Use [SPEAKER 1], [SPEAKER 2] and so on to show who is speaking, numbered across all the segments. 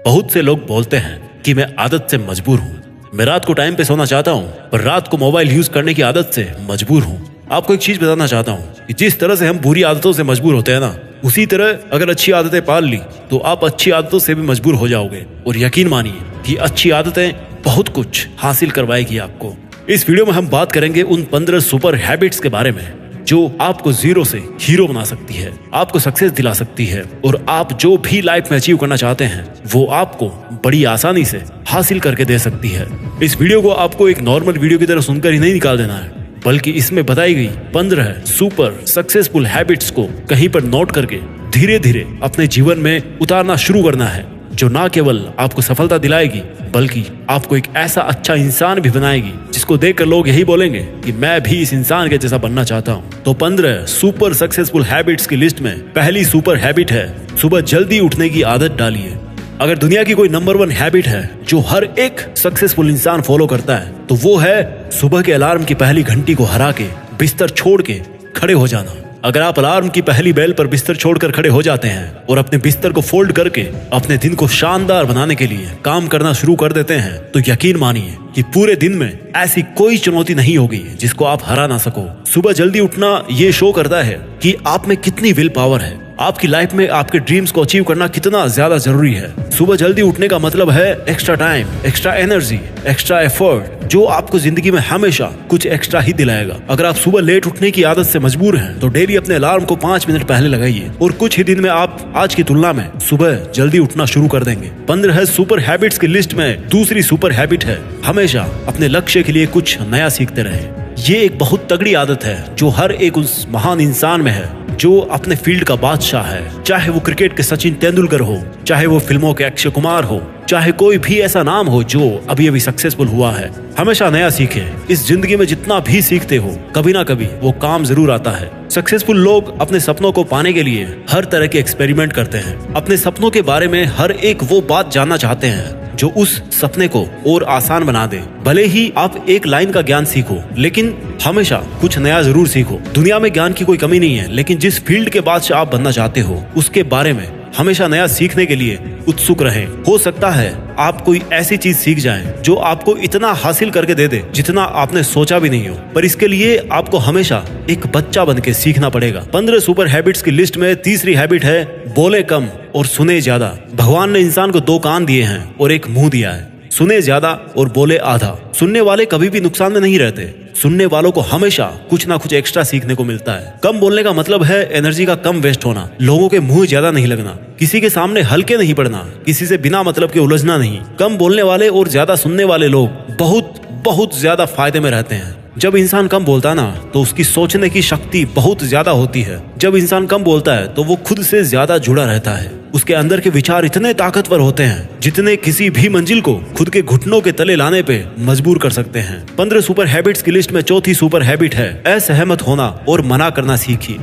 [SPEAKER 1] बहुत से लोग बोलते हैं कि मैं आदत से मजबूर हूँ, मैं रात को टाइम पे सोना चाहता हूँ पर रात को मोबाइल यूज करने की आदत से मजबूर हूँ। आपको एक चीज बताना चाहता हूँ कि जिस तरह से हम बुरी आदतों से मजबूर होते हैं ना, उसी तरह अगर अच्छी आदतें पाल ली तो आप अच्छी आदतों से भी मजबूर हो जाओगे। और यकीन मानिए कि अच्छी आदतें बहुत कुछ हासिल करवाएगी आपको। इस वीडियो में हम बात करेंगे उन 15 सुपर हैबिट्स के बारे में जो आपको जीरो से हीरो बना सकती है, आपको सक्सेस दिला सकती है और आप जो भी लाइफ में अचीव करना चाहते हैं वो आपको बड़ी आसानी से हासिल करके दे सकती है। इस वीडियो को आपको एक नॉर्मल वीडियो की तरह सुनकर ही नहीं निकाल देना है, बल्कि इसमें बताई गई 15 सुपर सक्सेसफुल हैबिट्स को कहीं पर नोट करके धीरे धीरे अपने जीवन में उतारना शुरू करना है, जो ना केवल आपको सफलता दिलाएगी बल्कि आपको एक ऐसा अच्छा इंसान भी बनाएगी जिसको देखकर लोग यही बोलेंगे कि मैं भी इस इंसान के जैसा बनना चाहता हूँ। तो 15 सुपर सक्सेसफुल हैबिट्स की लिस्ट में पहली सुपर हैबिट है सुबह जल्दी उठने की आदत डालिए। अगर दुनिया की कोई नंबर 1 हैबिट है जो हर एक सक्सेसफुल इंसान फॉलो करता है तो वो है सुबह के अलार्म की पहली घंटी को हरा के बिस्तर छोड़ के खड़े हो जाना। अगर आप अलार्म की पहली बेल पर बिस्तर छोड़कर खड़े हो जाते हैं और अपने बिस्तर को फोल्ड करके अपने दिन को शानदार बनाने के लिए काम करना शुरू कर देते हैं तो यकीन मानिए कि पूरे दिन में ऐसी कोई चुनौती नहीं होगी जिसको आप हरा ना सको। सुबह जल्दी उठना ये शो करता है कि आप में कितनी विल पावर है, आपकी लाइफ में आपके ड्रीम्स को अचीव करना कितना ज्यादा जरूरी है। सुबह जल्दी उठने का मतलब है extra time, extra energy, extra effort, जो आपको जिंदगी में हमेशा कुछ एक्स्ट्रा ही दिलाएगा। अगर आप सुबह लेट उठने की आदत से मजबूर हैं तो डेली अपने अलार्म को 5 मिनट पहले लगाइए और कुछ ही दिन में आप आज की तुलना में सुबह जल्दी उठना शुरू कर देंगे। 15 सुपर हैबिट्स की लिस्ट में दूसरी सुपर हैबिट है हमेशा अपने लक्ष्य के लिए कुछ नया सीखते रहे। ये एक बहुत तगड़ी आदत है जो हर एक उस महान इंसान में है जो अपने फील्ड का बादशाह है। चाहे वो क्रिकेट के सचिन तेंदुलकर हो, चाहे वो फिल्मों के अक्षय कुमार हो, चाहे कोई भी ऐसा नाम हो जो अभी अभी सक्सेसफुल हुआ है, हमेशा नया सीखे। इस जिंदगी में जितना भी सीखते हो कभी ना कभी वो काम जरूर आता है। सक्सेसफुल लोग अपने सपनों को पाने के लिए हर तरह के एक्सपेरिमेंट करते हैं। अपने सपनों के बारे में हर एक वो बात जानना चाहते हैं जो उस सपने को और आसान बना दे। भले ही आप एक लाइन का ज्ञान सीखो लेकिन हमेशा कुछ नया जरूर सीखो। दुनिया में ज्ञान की कोई कमी नहीं है, लेकिन जिस फील्ड के बादशाह आप बनना चाहते हो उसके बारे में हमेशा नया सीखने के लिए उत्सुक रहें। हो सकता है आप कोई ऐसी चीज सीख जाएं जो आपको इतना हासिल करके दे दे जितना आपने सोचा भी नहीं हो, पर इसके लिए आपको हमेशा एक बच्चा बन के सीखना पड़ेगा। 15 सुपर हैबिट्स की लिस्ट में तीसरी हैबिट है बोले कम और सुने ज्यादा। भगवान ने इंसान को 2 कान दिए हैं और एक मुंह दिया है, सुने ज्यादा और बोले आधा। सुनने वाले कभी भी नुकसान में नहीं रहते, सुनने वालों को हमेशा कुछ ना कुछ एक्स्ट्रा सीखने को मिलता है। कम बोलने का मतलब है एनर्जी का कम वेस्ट होना, लोगों के मुंह ज्यादा नहीं लगना, किसी के सामने हल्के नहीं पड़ना, किसी से बिना मतलब के उलझना नहीं। कम बोलने वाले और ज्यादा सुनने वाले लोग बहुत बहुत ज्यादा फायदे में रहते हैं। जब इंसान कम बोलता है ना तो उसकी सोचने की शक्ति बहुत ज्यादा होती है। जब इंसान कम बोलता है तो वो खुद से ज्यादा जुड़ा रहता है। उसके अंदर के विचार इतने ताकतवर होते हैं जितने किसी भी मंजिल को खुद के घुटनों के तले लाने पे मजबूर कर सकते हैं। 15 सुपर हैबिट्स की लिस्ट में चौथी सुपर हैबिट है असहमत होना और मना करना सीखिए।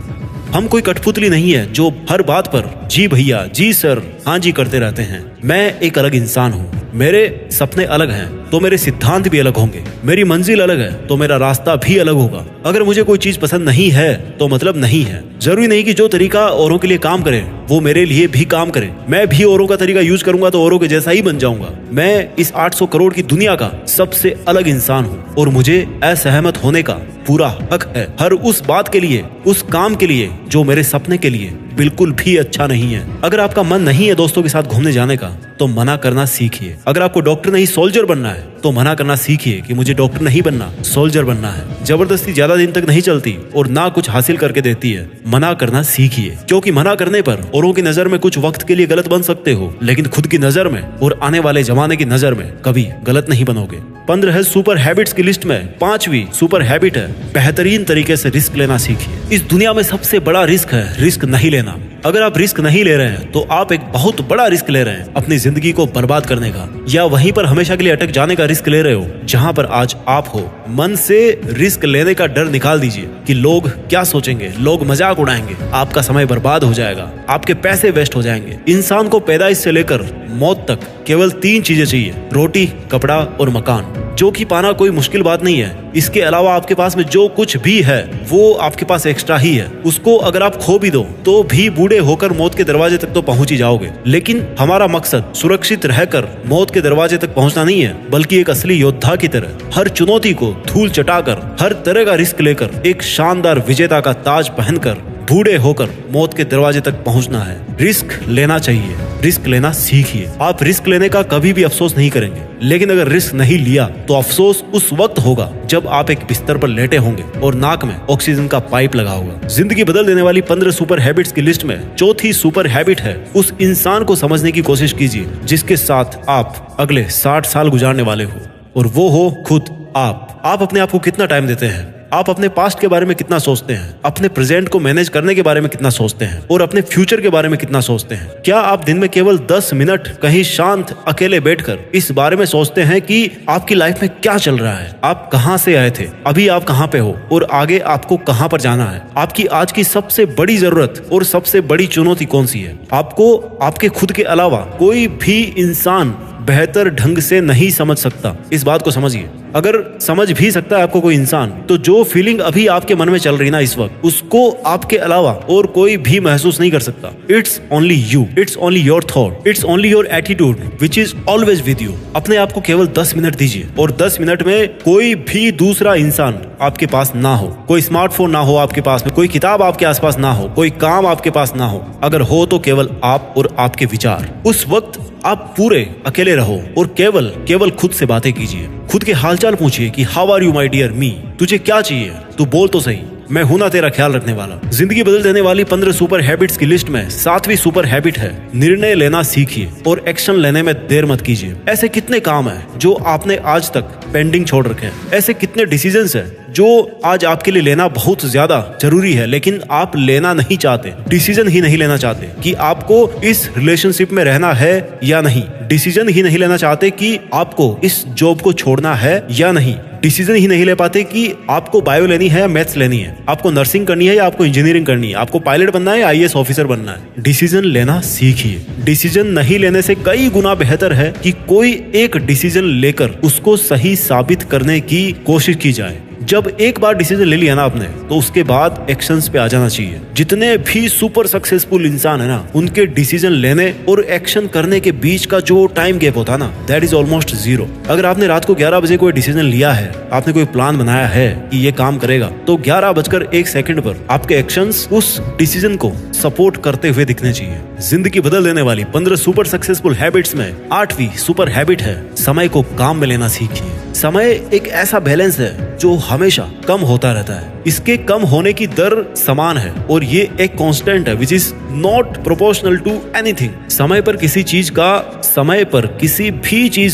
[SPEAKER 1] हम कोई कठपुतली नहीं है जो हर बात पर जी भैया, जी सर, हाँ जी करते रहते हैं। मैं एक अलग इंसान हूँ, मेरे सपने अलग हैं तो मेरे सिद्धांत भी अलग होंगे, मेरी मंजिल अलग है तो मेरा रास्ता भी अलग होगा। अगर मुझे कोई चीज पसंद नहीं है तो मतलब नहीं है। जरूरी नहीं कि जो तरीका औरों के लिए काम करे वो मेरे लिए भी काम करे। मैं भी औरों का तरीका यूज करूंगा तो औरों के जैसा ही बन जाऊंगा। मैं इस 800 करोड़ की दुनिया का सबसे अलग इंसान हूँ और मुझे असहमत होने का पूरा हक है हर उस बात के लिए, उस काम के लिए जो मेरे सपने के लिए बिल्कुल भी अच्छा नहीं है। अगर आपका मन नहीं है दोस्तों के साथ घूमने जाने का तो मना करना सीखिए। अगर आपको डॉक्टर नहीं सोल्जर बनना है तो मना करना सीखिए कि मुझे डॉक्टर नहीं बनना, सोल्जर बनना है। जबरदस्ती ज्यादा दिन तक नहीं चलती और ना कुछ हासिल करके देती है। मना करना सीखिए, क्योंकि मना करने पर औरों की नजर में कुछ वक्त के लिए गलत बन सकते हो लेकिन खुद की नजर में और आने वाले जमाने की नजर में कभी गलत नहीं बनोगे। 15 सुपर हैबिट्स की लिस्ट में 5वीं सुपर हैबिट है बेहतरीन तरीके से रिस्क लेना सीखिए। इस दुनिया में सबसे बड़ा रिस्क है रिस्क नहीं लेना। अगर आप रिस्क नहीं ले रहे हैं तो आप एक बहुत बड़ा रिस्क ले रहे हैं अपनी जिंदगी को बर्बाद करने का, या वहीं पर हमेशा के लिए अटक जाने का रिस्क ले रहे हो जहां पर आज आप हो। मन से रिस्क लेने का डर निकाल दीजिए कि लोग क्या सोचेंगे, लोग मजाक उड़ाएंगे, आपका समय बर्बाद हो जाएगा, आपके पैसे वेस्ट हो जाएंगे। इंसान को पैदाइश से लेकर मौत तक केवल 3 चीजें चाहिए, रोटी, कपड़ा और मकान, जो कि पाना कोई मुश्किल बात नहीं है। इसके अलावा आपके पास में जो कुछ भी है वो आपके पास एक्स्ट्रा ही है। उसको अगर आप खो भी दो तो भी बूढ़े होकर मौत के दरवाजे तक तो पहुंच ही जाओगे। लेकिन हमारा मकसद सुरक्षित रहकर मौत के दरवाजे तक पहुंचना नहीं है, बल्कि एक असली योद्धा की तरह हर चुनौती को धूल चटाकर, हर तरह का रिस्क लेकर, एक शानदार विजेता का ताज पहनकर बूढ़े होकर मौत के दरवाजे तक पहुंचना है। रिस्क लेना चाहिए, रिस्क लेना सीखिए। आप रिस्क लेने का कभी भी अफसोस नहीं करेंगे, लेकिन अगर रिस्क नहीं लिया तो अफसोस उस वक्त होगा जब आप एक बिस्तर पर लेटे होंगे और नाक में ऑक्सीजन का पाइप लगा होगा। जिंदगी बदल देने वाली 15 सुपर हैबिट्स की लिस्ट में चौथी सुपर हैबिट है, उस इंसान को समझने की कोशिश कीजिए जिसके साथ आप अगले 60 साल गुजारने वाले हो, और वो हो खुद आप। आप अपने आप को कितना टाइम देते हैं? आप अपने पास्ट के बारे में कितना सोचते हैं? अपने प्रेजेंट को मैनेज करने के बारे में कितना सोचते हैं? और अपने फ्यूचर के बारे में कितना सोचते हैं? क्या आप दिन में केवल 10 मिनट कहीं शांत अकेले बैठकर इस बारे में सोचते हैं कि आपकी लाइफ में क्या चल रहा है? आप कहां से आए थे, अभी आप कहां पे हो और आगे आपको कहां पर जाना है? आपकी आज की सबसे बड़ी जरूरत और सबसे बड़ी चुनौती कौन सी है? आपको आपके खुद के अलावा कोई भी इंसान बेहतर ढंग से नहीं समझ सकता। इस बात को समझिए। अगर समझ भी सकता है आपको कोई इंसान, तो जो फीलिंग अभी आपके मन में चल रही ना इस वक्त, उसको आपके अलावा और कोई भी महसूस नहीं कर सकता। It's only you, it's only your thought, it's only your attitude which is always with you. अपने आप को केवल 10 मिनट दीजिए, और 10 मिनट में कोई भी दूसरा इंसान आपके पास ना हो, कोई स्मार्टफोन ना हो आपके पास में, कोई किताब आपके आसपास ना हो, कोई काम आपके पास ना हो। अगर हो तो केवल आप और आपके विचार। उस वक्त आप पूरे अकेले रहो और केवल खुद से बातें कीजिए। खुद के हालचाल पूछिए कि how are you my dear me, तुझे क्या चाहिए, तू बोल तो सही, मैं हूं ना तेरा ख्याल रखने वाला। जिंदगी बदल देने वाली 15 सुपर हैबिट्स की लिस्ट में 7वीं सुपर हैबिट है, निर्णय लेना सीखिए और एक्शन लेने में देर मत कीजिए। ऐसे कितने काम है जो आपने आज तक पेंडिंग छोड़ रखे हैं? ऐसे कितने डिसीजंस है जो आज आपके लिए लेना बहुत ज्यादा जरूरी है, लेकिन आप लेना नहीं चाहते, डिसीजन ही नहीं लेना चाहते कि आपको इस रिलेशनशिप में रहना है या नहीं, डिसीजन ही नहीं लेना चाहते कि आपको इस जॉब को छोड़ना है या नहीं, डिसीजन ही नहीं ले पाते कि आपको बायो लेनी है या मैथ्स लेनी है, आपको नर्सिंग करनी है या आपको इंजीनियरिंग करनी है, आपको पायलट बनना है या आईएएस ऑफिसर बनना है। डिसीजन लेना सीखिए। डिसीजन नहीं लेने से कई गुना बेहतर है कि कोई एक डिसीजन लेकर उसको सही साबित करने की कोशिश की जाए। जब एक बार डिसीजन ले लिया ना आपने, तो उसके बाद एक्शंस पे आ जाना चाहिए। जितने भी सुपर सक्सेसफुल इंसान है ना, उनके डिसीजन लेने और एक्शन करने के बीच का जो टाइम गैप होता है ना, दैट इज ऑलमोस्ट 0। अगर आपने रात को 11 बजे कोई डिसीजन लिया है, आपने कोई प्लान बनाया है कि ये काम करेगा, तो 11:01 पर आपके एक्शंस उस डिसीजन को सपोर्ट करते हुए दिखने चाहिए। जिंदगी बदल देने वाली 15 सुपर सक्सेसफुल हैबिट्स में 8वीं सुपर हैबिट है, समय को काम में लेना सीखिए। समय एक ऐसा बैलेंस है जो हमेशा कम होता रहता है। इसके कम होने की दर समान है और ये एक कांस्टेंट है which is not proportional to anything. समय पर किसी चीज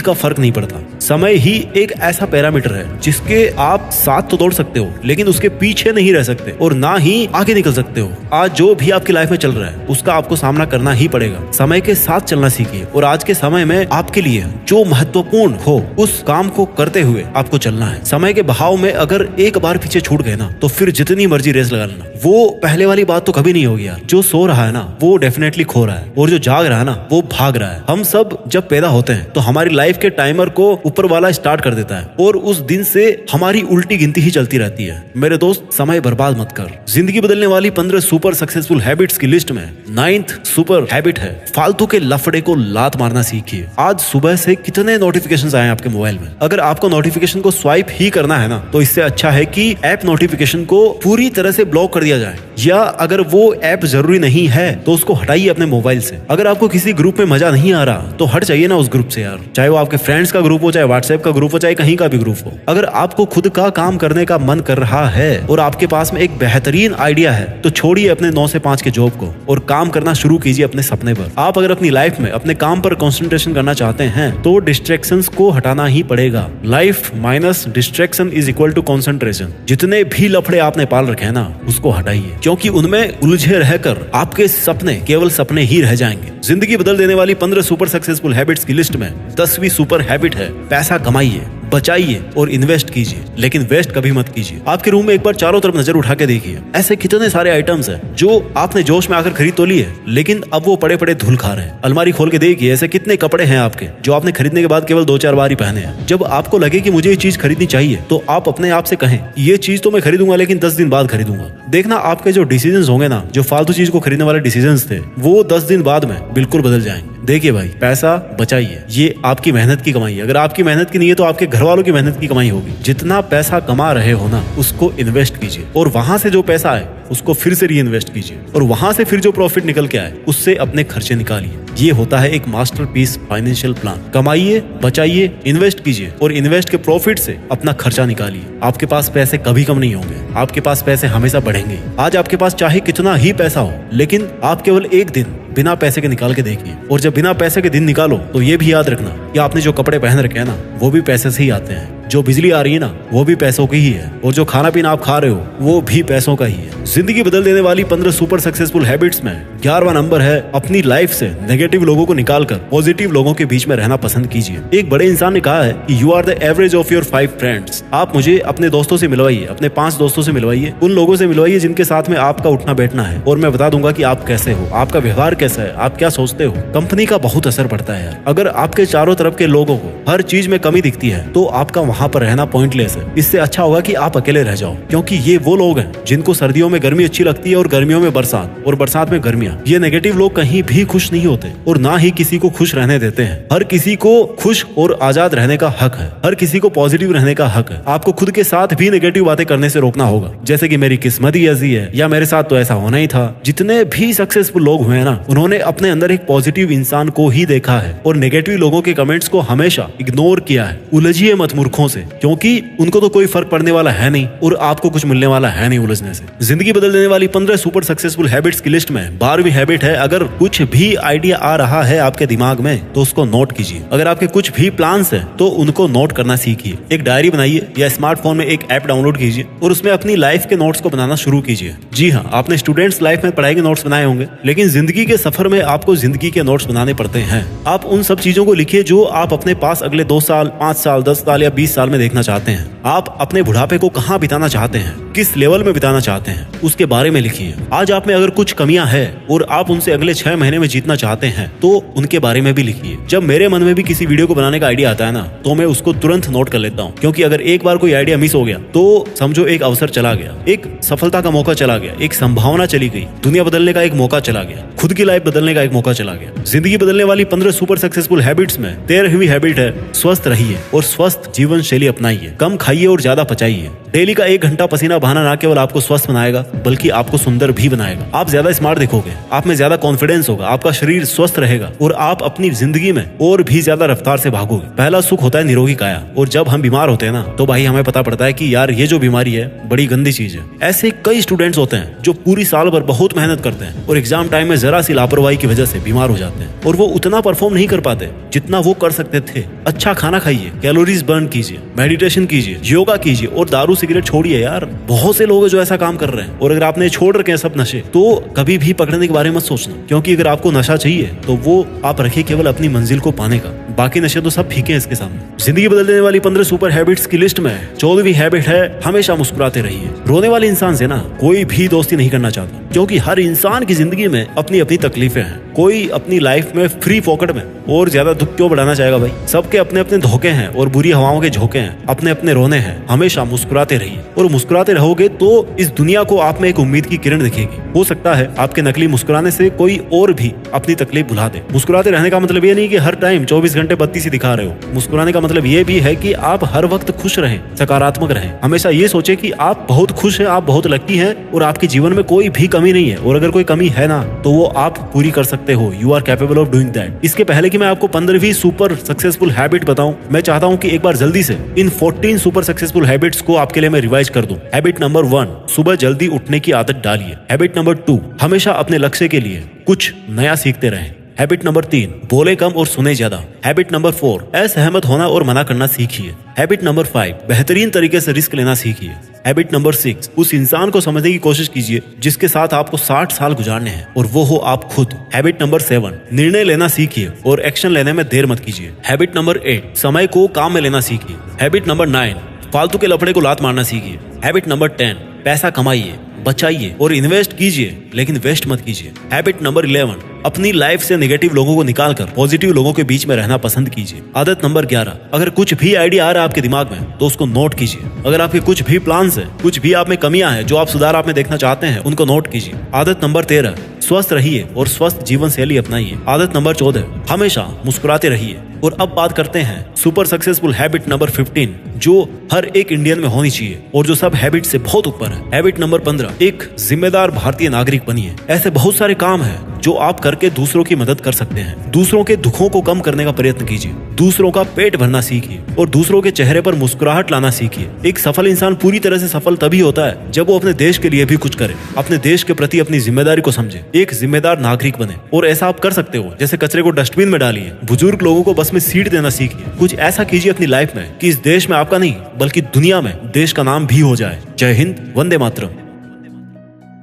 [SPEAKER 1] का फर्क नहीं पड़ता। समय ही एक ऐसा पैरामीटर है जिसके आप साथ तो दौड़ सकते हो, लेकिन उसके पीछे नहीं रह सकते और ना ही आगे निकल सकते हो। आज जो भी आपकी लाइफ में चल रहा है उसका आपको सामना करना ही पड़ेगा। समय के साथ चलना सीखिए और आज के समय में आपके लिए जो महत्वपूर्ण हो उस काम को करते हुए आपको चलना है। समय के बहाव में अगर एक बार पीछे छूट गए ना, तो फिर जितनी मर्जी रेस लगा लेना, वो पहले वाली बात तो कभी नहीं होगी यार। जो सो रहा है ना वो डेफिनेटली खो रहा है, और जो जाग रहा है ना वो भाग रहा है। हम सब जब पैदा होते हैं तो हमारी लाइफ के टाइमर को ऊपर वाला स्टार्ट कर देता है और उस दिन से हमारी उल्टी गिनती ही चलती रहती है। मेरे दोस्त, समय बर्बाद मत कर। जिंदगी बदलने वाली 15 सुपर सक्सेसफुल हैबिट्स की लिस्ट में 9th सुपर हैबिट है, फालतू के लफड़े को लात मारना सीखिए। आज सुबह से कितने नोटिफिकेशंस आए आपके मोबाइल में? अगर आपको नोटिफिकेशन को स्वाइप ही करना है ना, तो इससे अच्छा है कि ऐप नोटिफिकेशन को पूरी तरह से ब्लॉक कर दिया जाए, या अगर वो ऐप जरूरी नहीं है तो उसको हटाइए अपने मोबाइल से। अगर आपको किसी ग्रुप में मजा नहीं आ रहा तो हट जाइए ना उस ग्रुप से यार, चाहे वो आपके फ्रेंड्स का ग्रुप हो, चाहे व्हाट्सएप का ग्रुप हो, चाहे कहीं का भी ग्रुप हो। अगर आपको खुद का काम करने का मन कर रहा है और आपके पास में एक बेहतरीन आइडिया है, तो छोड़िए अपने 9 से 5 के जॉब को और काम करना शुरू कीजिए अपने सपने पर। आप अगर अपनी लाइफ में अपने काम पर कंसंट्रेशन करना चाहते हैं तो डिस्ट्रैक्शंस को हटाना ही पड़ेगा। Life minus distraction is equal to concentration. जितने भी लफड़े आपने पाल रखे हैं ना, उसको हटाइए, क्योंकि उनमें उलझे रहकर आपके सपने केवल सपने ही रह जाएंगे। जिंदगी बदल देने वाली 15 सुपर सक्सेसफुल हैबिट्स की लिस्ट में 10वीं सुपर हैबिट है, पैसा कमाइए, बचाइए और इन्वेस्ट कीजिए, लेकिन वेस्ट कभी मत कीजिए। आपके रूम में एक बार चारों तरफ नजर उठा के देखिए, ऐसे कितने सारे आइटम्स हैं जो आपने जोश में आकर खरीद तो लिए, लेकिन अब वो पड़े पड़े धूल खा रहे हैं। अलमारी खोल के देखिए, ऐसे कितने कपड़े हैं आपके जो आपने खरीदने के बाद केवल 2-4 बार ही पहने हैं। जब आपको लगे कि मुझे ये चीज खरीदनी चाहिए, तो आप अपने आप से कहें ये चीज तो मैं खरीदूंगा, लेकिन 10 दिन बाद खरीदूंगा। देखना आपके जो डिसीजंस होंगे ना, जो फालतू चीज को खरीदने वाले डिसीजंस थे, वो 10 दिन बाद में बिल्कुल बदल जाएंगे। देखिए भाई, पैसा बचाइए, ये आपकी मेहनत की कमाई है। अगर आपकी मेहनत की नहीं है तो आपके घर वालों की मेहनत की कमाई होगी। जितना पैसा कमा रहे हो ना, उसको इन्वेस्ट कीजिए, और वहां से जो पैसा आए उसको फिर से री इन्वेस्ट कीजिए, और वहां से फिर जो प्रॉफिट निकल के आए उससे अपने खर्चे निकालिए। ये होता है एक मास्टरपीस फाइनेंशियल प्लान। कमाइए, बचाइए, इन्वेस्ट कीजिए, और इन्वेस्ट के प्रॉफिट से अपना खर्चा निकालिए। आपके पास पैसे कभी कम नहीं होंगे, आपके पास पैसे हमेशा बढ़ेंगे। आज आपके पास चाहे कितना ही पैसा हो, लेकिन आप केवल एक दिन बिना पैसे के निकाल के देखिए, और जब बिना पैसे के दिन निकालो तो ये भी याद रखना कि आपने जो कपड़े पहन रखे हैं ना, वो भी पैसे से ही आते हैं। जो बिजली आ रही है ना, वो भी पैसों की ही है, और जो खाना पीना आप खा रहे हो वो भी पैसों का ही है। जिंदगी बदल देने वाली 15 सुपर सक्सेसफुल हैबिट्स में 11वां नंबर है, अपनी लाइफ से नेगेटिव लोगों को निकालकर पॉजिटिव लोगों के बीच में रहना पसंद कीजिए। एक बड़े इंसान ने कहा है कि you are the average of your 5 friends. आप मुझे अपने दोस्तों से मिलवाइए, अपने 5 दोस्तों से मिलवाइए, उन लोगों से मिलवाइए जिनके साथ में आपका उठना बैठना है, और मैं बता दूंगा कि आप कैसे हो, आपका व्यवहार कैसा है, आप क्या सोचते हो। कंपनी का बहुत असर पड़ता है यार। अगर आपके चारों तरफ के लोगों को हर चीज में कमी दिखती है, तो आपका वहां पर रहना पॉइंटलेस है। इससे अच्छा होगा कि आप अकेले रह जाओ, क्योंकि ये वो लोग हैं जिनको सर्दियों में गर्मी अच्छी लगती है और गर्मियों में बरसात, और बरसात में गर्मियां। ये नेगेटिव लोग कहीं भी खुश नहीं होते, और ना ही किसी को खुश रहने देते हैं। हर किसी को खुश और आजाद रहने का हक है, हर किसी को पॉजिटिव रहने का हक है। आपको खुद के साथ भी नेगेटिव बातें करने से रोकना होगा, जैसे कि मेरी किस्मत ही ऐसी है, या मेरे साथ तो ऐसा होना ही था। जितने भी सक्सेसफुल लोग हुए ना, उन्होंने अपने अंदर एक पॉजिटिव इंसान को ही देखा है, और नेगेटिव लोगों के कमेंट्स को हमेशा इग्नोर किया है। उलझिए मत मूर्खों से, क्योंकि उनको तो कोई फर्क पड़ने वाला है नहीं, और आपको कुछ मिलने वाला है नहीं उलझने से। जिंदगी बदल देने वाली 15 सुपर सक्सेसफुल हैबिट्स की लिस्ट में 12वीं हैबिट है, अगर कुछ भी आइडिया आ रहा है आपके दिमाग में तो उसको नोट कीजिए। अगर आपके कुछ भी प्लान्स हैं तो उनको नोट करना सीखिए। एक डायरी बनाइए, या स्मार्टफोन में एक ऐप डाउनलोड कीजिए, और उसमें अपनी लाइफ के नोट्स को बनाना शुरू कीजिए। जी हाँ, आपने स्टूडेंट्स लाइफ में पढ़ाई के नोट्स बनाए होंगे, लेकिन जिंदगी के सफर में आपको जिंदगी के नोट्स बनाने पड़ते हैं। आप उन सब चीजों को लिखिए जो आप अपने पास अगले 2 साल, 5 साल, 10 साल या 20 साल में देखना चाहते हैं। आप अपने बुढ़ापे को कहाँ बिताना चाहते हैं, किस लेवल में बिताना चाहते हैं, उसके बारे में लिखिए। आज आप में अगर कुछ कमियां हैं और आप उनसे अगले 6 महीने में जीतना चाहते हैं, तो उनके बारे में भी लिखिए। जब मेरे मन में भी किसी वीडियो को बनाने का आइडिया आता है ना, तो मैं उसको तुरंत नोट कर लेता हूँ, क्योंकि अगर एक बार कोई आइडिया मिस हो गया तो समझो एक अवसर चला गया, एक सफलता का मौका चला गया, एक संभावना चली गई, दुनिया बदलने का एक मौका चला गया, खुद की लाइफ बदलने का एक मौका चला गया। जिंदगी बदलने वाली 15 सुपर सक्सेसफुल हैबिट्स में 13वीं हैबिट है, स्वस्थ रहिए और स्वस्थ जीवन शैली अपनाइए। कम खाइए और ज्यादा पचाइए। डेली का 1 घंटा पसीना बहाना ना केवल आपको स्वस्थ बनाएगा, बल्कि आपको सुंदर भी बनाएगा। आप ज्यादा स्मार्ट दिखोगे, आप में ज्यादा कॉन्फिडेंस होगा, आपका शरीर स्वस्थ रहेगा, और आप अपनी जिंदगी में और भी ज्यादा रफ्तार से भागोगे। पहला सुख होता है निरोगी काया, और जब हम बीमार होते हैं ना, तो भाई हमें पता पड़ता है कि यार ये जो बीमारी है बड़ी गंदी चीज है। ऐसे कई स्टूडेंट्स होते हैं जो पूरी साल भर बहुत मेहनत करते हैं, और एग्जाम टाइम में जरा सी लापरवाही की वजह से बीमार हो जाते हैं, और वो उतना परफॉर्म नहीं कर पाते जितना वो कर सकते थे। अच्छा खाना खाइए, कैलोरीज बर्न कीजिए, मेडिटेशन कीजिए, योगा कीजिए, और दारू सिगरेट छोड़िए। यार बहुत से लोग हैं जो ऐसा काम कर रहे हैं, और अगर आपने छोड़ रखे हैं सब नशे, तो कभी भी पकड़ने के बारे में मत सोचना, क्योंकि अगर आपको नशा चाहिए तो वो आप रखिए केवल अपनी मंजिल को पाने का, बाकी नशे तो सब फीके हैं इसके सामने। जिंदगी बदल देने वाली 15 सुपर हैबिट्स की लिस्ट में 14वीं हैबिट है, हमेशा मुस्कुराते रहिए। रोने वाले इंसान से ना कोई भी दोस्ती नहीं करना चाहता, क्योंकि हर इंसान की जिंदगी में अपनी अपनी तकलीफें हैं। कोई अपनी लाइफ में फ्री पॉकेट में और ज्यादा दुख क्यों बढ़ाना चाहेगा भाई। सबके अपने अपने धोखे हैं और बुरी हवाओं के झोंके हैं, अपने अपने रोने हैं। हमेशा मुस्कुराते रहिए, और मुस्कुराते रहोगे तो इस दुनिया को आप में एक उम्मीद की किरण दिखेगी। हो सकता है आपके नकली मुस्कुराने से कोई और भी अपनी तकलीफ भुला दे। मुस्कुराते रहने का मतलब ये नहीं कि हर टाइम 24 घंटे बत्ती सी दिखा रहे हो। मुस्कुराने का मतलब ये भी है कि आप हर वक्त खुश रहें, सकारात्मक रहें। हमेशा ये सोचे कि आप बहुत खुश हैं, आप बहुत लकी हैं, और आपके जीवन में कोई भी कमी नहीं है, और अगर कोई कमी है ना, तो वो आप पूरी कर सकते हो। You are capable of doing that. इसके पहले कि मैं आपको 15वीं सुपर सक्सेसफुल हैबिट बताऊं, मैं चाहता हूं कि एक बार जल्दी से इन 14 सुपर सक्सेसफुल हैबिट्स को आपके लिए मैं रिवाइज कर दूं। हैबिट नंबर 1, सुबह जल्दी उठने की आदत डालिए। हैबिट नंबर 2, हमेशा अपने लक्ष्य के लिए कुछ नया सीखते रहें। हैबिट नंबर 3, बोले कम और सुने ज्यादा। हैबिट नंबर 4, असहमत होना और मना करना सीखिए। हैबिट नंबर 5, बेहतरीन तरीके से रिस्क लेना सीखिए। हैबिट नंबर 6, उस इंसान को समझने की कोशिश कीजिए जिसके साथ आपको 60 साल गुजारने हैं और वो हो आप खुद। हैबिट नंबर 7, निर्णय लेना सीखिए और एक्शन लेने में देर मत कीजिए। हैबिट नंबर 8, समय को काम में लेना सीखिए। हैबिट नंबर 9, फालतू के लफड़े को लात मारना सीखिए। हैबिट नंबर 10, पैसा कमाइए, बचाइए और इन्वेस्ट कीजिए, लेकिन वेस्ट मत कीजिए। हैबिट नंबर 11, अपनी लाइफ से नेगेटिव लोगों को निकालकर पॉजिटिव लोगों के बीच में रहना पसंद कीजिए। आदत नंबर 11, अगर कुछ भी आइडिया आ रहा है आपके दिमाग में तो उसको नोट कीजिए। अगर आपके कुछ भी प्लान्स है, कुछ भी आप में कमियां हैं जो आप सुधार आप में देखना चाहते हैं, उनको नोट कीजिए। आदत नंबर 13, स्वस्थ रहिए और स्वस्थ जीवन शैली अपनाइए। आदत नंबर 14, हमेशा मुस्कुराते रहिए। और अब बात करते हैं सुपर सक्सेसफुल हैबिट नंबर 15, जो हर एक इंडियन में होनी चाहिए और जो सब हैबिट से बहुत ऊपर है। हैबिट नंबर 15, एक जिम्मेदार भारतीय नागरिक बनिए। ऐसे बहुत सारे काम हैं जो आप करके दूसरों की मदद कर सकते हैं। दूसरों के दुखों को कम करने का प्रयत्न कीजिए, दूसरों का पेट भरना सीखिए और दूसरों के चेहरे पर मुस्कुराहट लाना सीखिए। एक सफल इंसान पूरी तरह से सफल तभी होता है जब वो अपने देश के लिए भी कुछ करे, अपने देश के प्रति अपनी जिम्मेदारी को समझे, एक जिम्मेदार नागरिक बने। और ऐसा आप कर सकते हो, जैसे कचरे को डस्टबिन में डालिए, बुजुर्ग लोगों को बस में सीट देना सीखिए। कुछ ऐसा कीजिए अपनी लाइफ में कि इस देश में आपका नहीं बल्कि दुनिया में देश का नाम भी हो जाए। जय हिंद, वंदे मातरम।